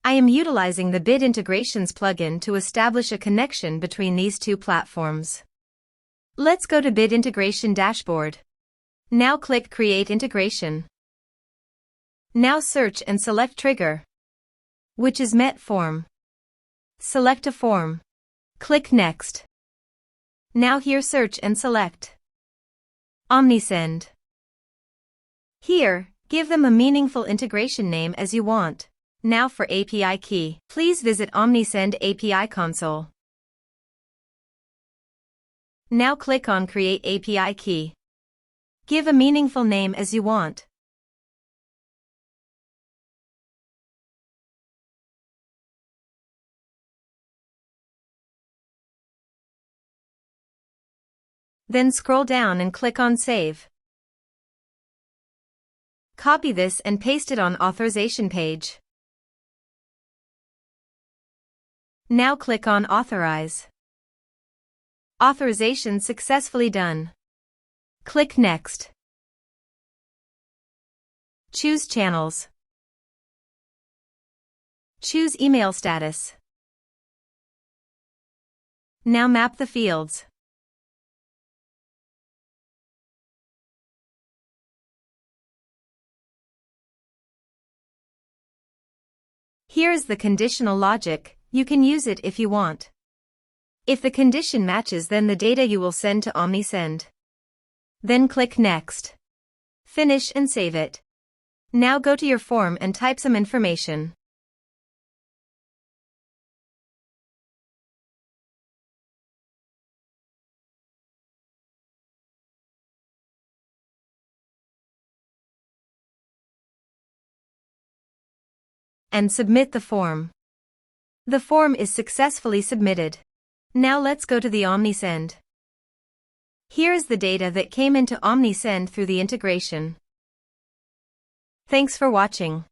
I am utilizing the Bit Integrations plugin to establish a connection between these two platforms. Let's go to Bit Integration Dashboard. Now click Create Integration. Now search and select Trigger, which is MetForm. Select a form. Click Next. Now here search and select Omnisend. Here, give them a meaningful integration name as you want. Now for API key, please visit Omnisend API console. Now click on Create API key. Give a meaningful name as you want. Then scroll down and click on Save. Copy this and paste it on authorization page. Now click on Authorize. Authorization successfully done. Click Next. Choose Channels. Choose Email Status. Now map the fields. Here is the conditional logic. You can use it if you want. If the condition matches, then the data you will send to Omnisend. Then click Next. Finish and save it. Now go to your form and type some information. And submit the form. The form is successfully submitted. Now let's go to the Omnisend. Here is the data that came into Omnisend through the integration. Thanks for watching.